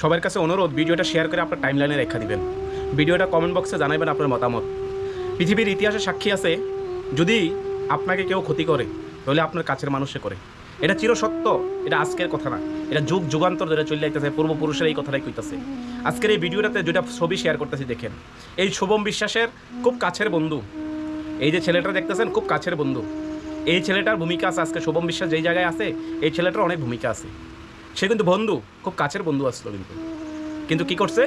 সবার কাছে অনুরোধ, ভিডিওটা শেয়ার করে আপনার টাইমলাইনে রেখা দিবেন, ভিডিওটা কমেন্ট বক্সে জানাবেন আপনার মতামত। পৃথিবীর ইতিহাসে সাক্ষী আছে, যদি আপনাকে কেউ ক্ষতি করে তাহলে আপনার কাছের মানুষে করে। এটা চিরসত্য, এটা আজকের কথা না, এটা যুগ যুগান্তর ধরে চলে যাইতেছে, পূর্বপুরুষের এই কথাটাই কইতেছে। আজকের এই ভিডিওটাতে যেটা ছবি শেয়ার করতেছি দেখেন, এই শুভম বিশ্বাসের খুব কাছের বন্ধু, এই যে ছেলেটা দেখতেছেন খুব কাছের বন্ধু, এই ছেলেটার ভূমিকা আছে আজকে। শুভম বিশ্বাস যেই জায়গায় আছে এই ছেলেটার অনেক ভূমিকা আছে। সে কিন্তু বন্ধু, খুব কাছের বন্ধু আসলো, কিন্তু কি করছে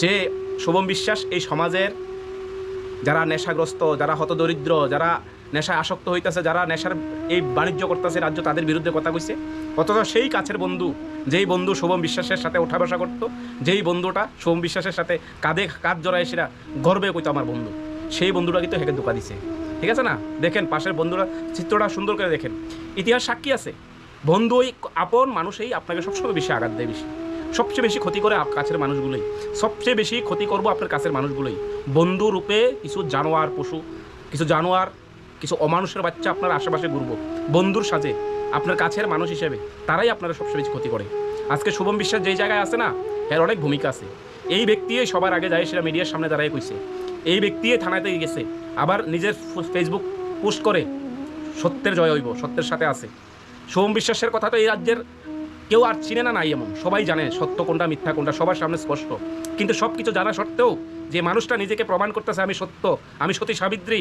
যে শুভম বিশ্বাস এই সমাজের যারা নেশাগ্রস্ত, যারা হতদরিদ্র, যারা নেশায় আসক্ত হইতেছে, যারা নেশার এই বাণিজ্য করতেছে রাজ্য, তাদের বিরুদ্ধে কথা কইছে। অথচ সেই কাছের বন্ধু, যেই বন্ধু শুভম বিশ্বাসের সাথে ওঠা বসা করতো, যেই বন্ধুটা শুভম বিশ্বাসের সাথে কাঁধে কাঁধ জড়ায় সেরা গর্বে কইতো আমার বন্ধু, সেই বন্ধুটা কিন্তু হেঁকে ধোকা দিছে। ঠিক আছে না? দেখেন পাশের বন্ধুরা, চিত্রটা সুন্দর করে দেখেন। ইতিহাস সাক্ষী আছে, বন্ধু ওই আপন মানুষই আপনাকে সবসময় বেশি আঘাত দেয়, সবচেয়ে বেশি ক্ষতি করে কাছের মানুষগুলোই, সবচেয়ে বেশি ক্ষতি করবো আপনার কাছের মানুষগুলোই। বন্ধু রূপে কিছু জানোয়ার পশু, কিছু জানোয়ার, কিছু অমানুষের বাচ্চা আপনার আশেপাশে ঘুরবো বন্ধুর সাজে, আপনার কাছের মানুষ হিসেবে তারাই আপনারা সবচেয়ে বেশি ক্ষতি করে। আজকে শুভম বিশ্বাস যেই জায়গায় আছে না, এর অনেক ভূমিকা আছে। এই ব্যক্তি সবার আগে যায়, সেটা মিডিয়ার সামনে দাঁড়ায় কইছে, এই ব্যক্তি থানাতে গেছে, আবার নিজের ফেসবুক পোস্ট করে সত্যের জয় হইব, সত্যের সাথে আছে। শুভম বিশ্বাসের কথা তো এই রাজ্যের কেউ আর চিনে না, নাই এমন, সবাই জানে সত্য কোনটা মিথ্যা কোনটা, সবার সামনে স্পষ্ট। কিন্তু সব কিছু জানা সত্ত্বেও যে মানুষটা নিজেকে প্রমাণ করতেছে আমি সত্য, আমি সতী সাবিত্রী,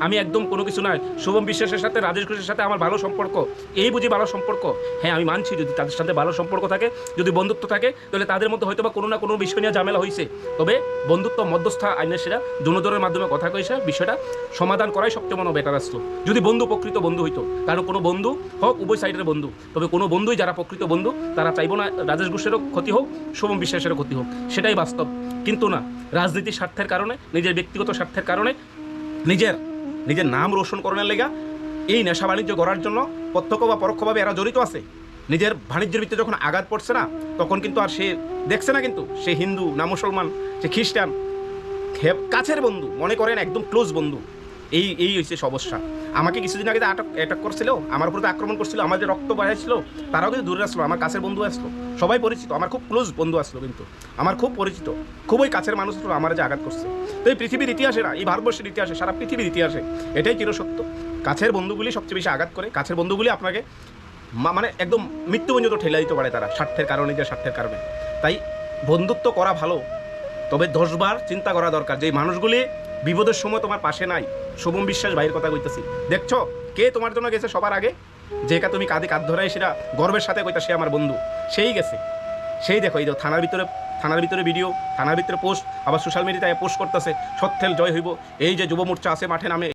আমি একদম কোনো কিছু নয়, শুভম বিশ্বাসের সাথে রাজেশ ঘোষের সাথে আমার ভালো সম্পর্ক, এই বুঝি ভালো সম্পর্ক। হ্যাঁ, আমি মানছি যদি তাদের সাথে ভালো সম্পর্ক থাকে, যদি বন্ধুত্ব থাকে, তাহলে তাদের মধ্যে হয়তো বা কোনো না কোনো বিষয় নিয়ে ঝামেলা হয়েছে। তবে বন্ধুত্ব মধ্যস্থা আইনের সেরা দুজনের মাধ্যমে কথা কইসে বিষয়টা সমাধান করাই সবচেয়ে মনে বেটার আসলো, যদি বন্ধু প্রকৃত বন্ধু হইতো। কারণ কোনো বন্ধু হোক উভয় সাইডের বন্ধু, তবে কোনো বন্ধুই যারা প্রকৃত বন্ধু তারা চাইবো না রাজেশ ঘোষেরও ক্ষতি হোক, শুভম বিশ্বাসেরও ক্ষতি হোক, সেটাই বাস্তব। কিন্তু না, রাজনীতির স্বার্থের কারণে, নিজের ব্যক্তিগত স্বার্থের কারণে, নিজের নাম রোশন করানোর লেগা এই নেশা বাণিজ্য করার জন্য প্রত্যক্ষ বা পরোক্ষভাবে এরা জড়িত আছে। নিজের বাণিজ্যের ভিতরে যখন আঘাত পড়ছে না, তখন কিন্তু আর সে দেখছে না, কিন্তু সে হিন্দু না মুসলমান, সে খ্রিস্টান, কাছের বন্ধু মনে করেন, একদম ক্লোজ বন্ধু। এই হচ্ছে সমস্যা। আমাকে কিছুদিন আগে অ্যাটাক করছিল, আমার উপরে আক্রমণ করছিল, আমার যে রক্ত বাড়াইছিল তারাও কিন্তু দূরে আসলো, আমার কাছের বন্ধু আসলো, সবাই পরিচিত, আমার খুব ক্লোজ বন্ধু আসলো, কিন্তু আমার খুব পরিচিত, খুবই কাছের মানুষ আসলো, আমার যে আঘাত করছে। তো এই পৃথিবীর ইতিহাসে না, এই ভারতবর্ষের ইতিহাসে, সারা পৃথিবীর ইতিহাসে এটাই চিরসত্য। কাছের বন্ধুগুলি সবচেয়ে বেশি আঘাত করে, কাছের বন্ধুগুলি আপনাকে মানে একদম মৃত্যু পর্যন্ত ঠেলে দিতে পারে তারা, স্বার্থের কারণে, যে স্বার্থের কারণে। তাই বন্ধুত্ব করা ভালো, তবে 10 বার চিন্তা করা দরকার যে মানুষগুলি বিপদের সময় তোমার পাশে নাই। শুভম বিশ্বাস ভাইয়ের কথা কইতেছি, দেখছো কে তোমার জন্য গেছে সবার আগে, যে তুমি কাঁধে কাঁধ ধরাই সেটা গর্বের সাথে কইতা সে আমার বন্ধু, সেই গেছে। সেই দেখো, এই যে থানার ভিতরে ভিডিও, থানার ভিতরে পোস্ট, আবার সোশ্যাল মিডিয়ায় পোস্ট করতেছে, সত্যের জয় হইব, এই যে যুব মোর্চা আছে মাঠে নামে।